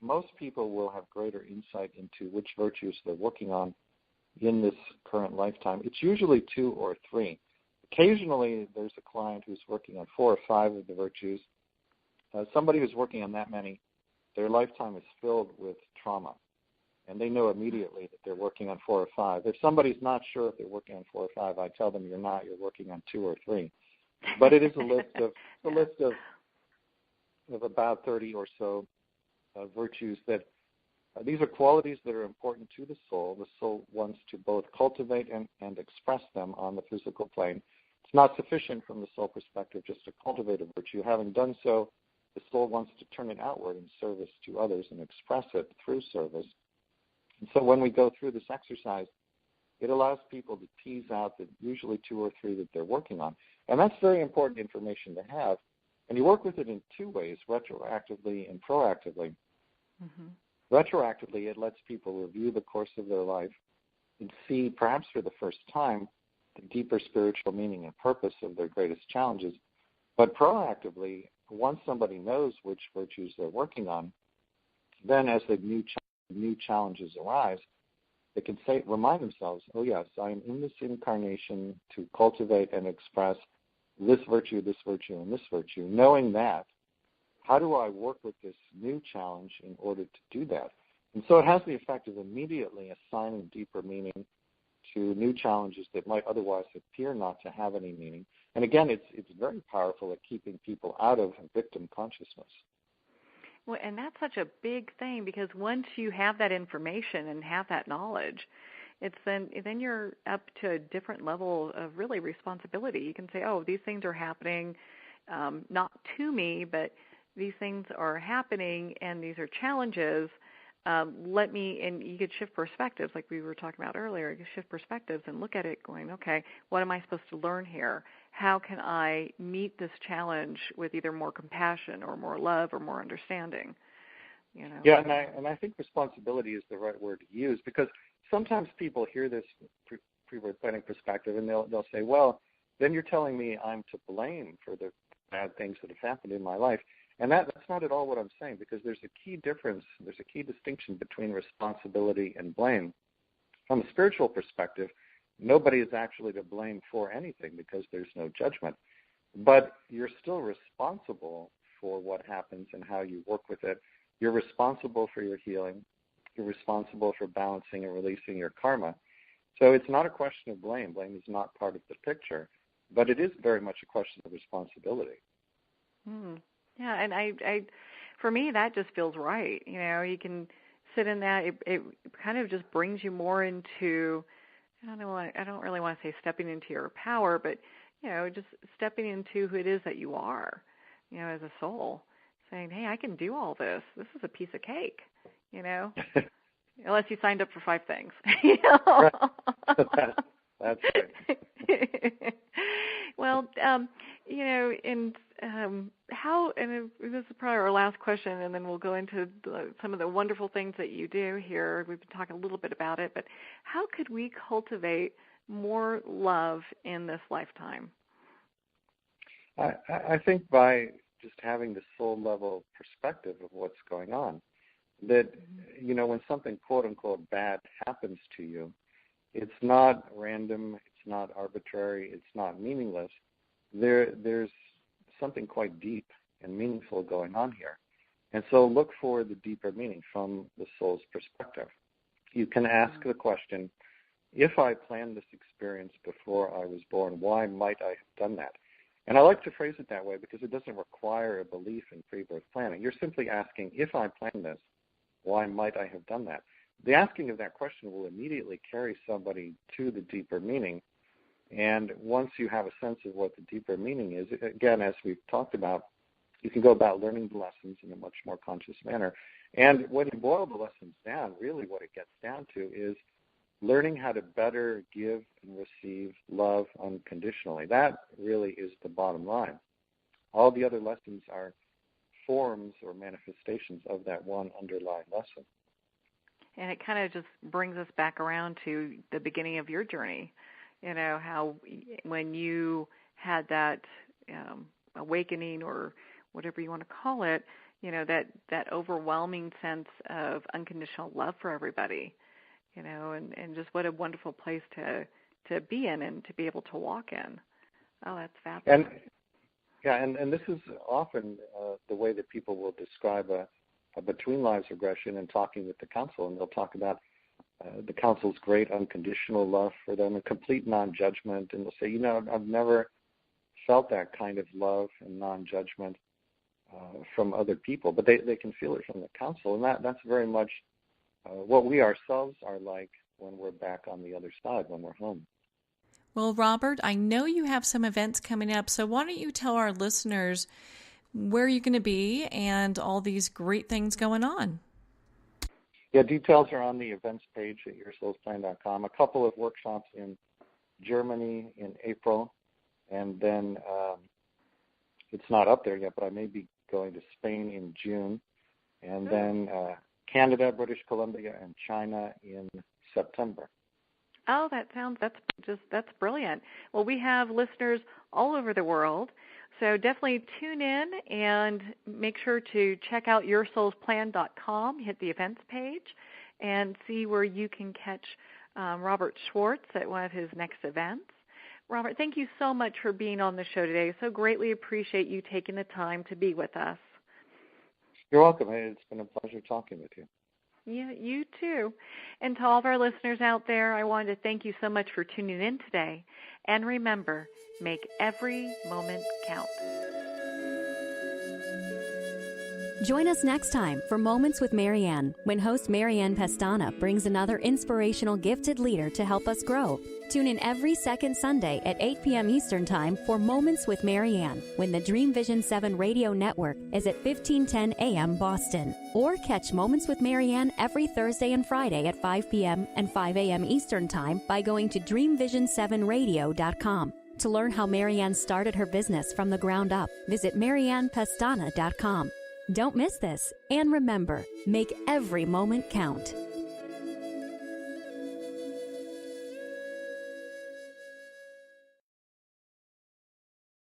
most people will have greater insight into which virtues they're working on in this current lifetime. It's usually 2 or 3. Occasionally, there's a client who's working on 4 or 5 of the virtues. Somebody who's working on that many, their lifetime is filled with trauma, and they know immediately that they're working on 4 or 5. If somebody's not sure if they're working on 4 or 5, I tell them you're not. You're working on 2 or 3. But it is a list of about 30 or so virtues that these are qualities that are important to the soul. The soul wants to both cultivate and express them on the physical plane. It's not sufficient from the soul perspective just to cultivate a virtue. Having done so, the soul wants to turn it outward in service to others and express it through service. And so when we go through this exercise, it allows people to tease out the usually 2 or 3 that they're working on. And that's very important information to have. And you work with it in 2 ways, retroactively and proactively. Retroactively, it lets people review the course of their life and see, perhaps for the first time, the deeper spiritual meaning and purpose of their greatest challenges. But proactively, once somebody knows which virtues they're working on, then as the new challenges arise, they can remind themselves, oh yes, I am in this incarnation to cultivate and express this virtue, and this virtue. Knowing that, how do I work with this new challenge in order to do that? And so it has the effect of immediately assigning deeper meaning to new challenges that might otherwise appear not to have any meaning. And again, it's very powerful at keeping people out of victim consciousness. Well, and that's such a big thing, because once you have that information and have that knowledge, it's then you're up to a different level of really responsibility. You can say, oh, these things are happening, not to me, but these things are happening and these are challenges. And you could shift perspectives, like we were talking about earlier. You could shift perspectives and look at it going, okay, what am I supposed to learn here? How can I meet this challenge with either more compassion or more love or more understanding? Yeah, and I think responsibility is the right word to use, because sometimes people hear this pre-birth planning perspective and they'll say, well, then you're telling me I'm to blame for the bad things that have happened in my life. And that's not at all what I'm saying, because there's a key difference, there's a key distinction between responsibility and blame. From a spiritual perspective, nobody is actually to blame for anything because there's no judgment. But you're still responsible for what happens and how you work with it. You're responsible for your healing. You're responsible for balancing and releasing your karma. So it's not a question of blame. Blame is not part of the picture, but it is very much a question of responsibility. Yeah, and I, for me, that just feels right. You know, you can sit in that. It kind of just brings you more into, I don't really want to say stepping into your power, but, you know, just stepping into who it is that you are, you know, as a soul, saying, hey, I can do all this. This is a piece of cake, you know, unless you signed up for 5 things. You know? Right. That's right. Well, you know, and how, and this is probably our last question, and then we'll go into some of the wonderful things that you do here. We've been talking a little bit about it, but how could we cultivate more love in this lifetime? I think by just having the soul level perspective of what's going on, that, you know, when something quote unquote bad happens to you, it's not random, it's not arbitrary, it's not meaningless. There's something quite deep and meaningful going on here. And so look for the deeper meaning from the soul's perspective. You can ask the question, if I planned this experience before I was born, why might I have done that? And I like to phrase it that way because it doesn't require a belief in pre-birth planning. You're simply asking, if I planned this, why might I have done that? The asking of that question will immediately carry somebody to the deeper meaning. And once you have a sense of what the deeper meaning is, again, as we've talked about, you can go about learning the lessons in a much more conscious manner. And when you boil the lessons down, really what it gets down to is learning how to better give and receive love unconditionally. That really is the bottom line. All the other lessons are forms or manifestations of that one underlying lesson. And it kind of just brings us back around to the beginning of your journey. You know, how when you had that awakening, or whatever you want to call it, you know, that overwhelming sense of unconditional love for everybody, you know, and just what a wonderful place to be in and to be able to walk in. Oh, that's fabulous. And this is often the way that people will describe a Between Lives regression and talking with the counsel, and they'll talk about the counsel's great unconditional love for them and complete non-judgment, and they'll say, you know, I've never felt that kind of love and non-judgment from other people, but they can feel it from the counsel, and that's very much what we ourselves are like when we're back on the other side, when we're home. Well, Robert, I know you have some events coming up, so why don't you tell our listeners where you're going to be and all these great things going on? Yeah, details are on the events page at yoursoulsplan.com. A couple of workshops in Germany in April, and then it's not up there yet, but I may be going to Spain in June, and then Canada, British Columbia, and China in September. Oh, that's brilliant. Well, we have listeners all over the world, so definitely tune in and make sure to check out yoursoulsplan.com, hit the events page, and see where you can catch Robert Schwartz at one of his next events. Robert, thank you so much for being on the show today. So greatly appreciate you taking the time to be with us. You're welcome. It's been a pleasure talking with you. Yeah, you too. And to all of our listeners out there, I wanted to thank you so much for tuning in today. And remember, make every moment count. Join us next time for Moments with Marianne, when host Marianne Pestana brings another inspirational gifted leader to help us grow. Tune in every second Sunday at 8 p.m. Eastern Time for Moments with Marianne, when the Dream Vision 7 radio network is at 1510 a.m. Boston. Or catch Moments with Marianne every Thursday and Friday at 5 p.m. and 5 a.m. Eastern Time by going to dreamvision7radio.com. To learn how Marianne started her business from the ground up, visit mariannepestana.com. Don't miss this, and remember, make every moment count.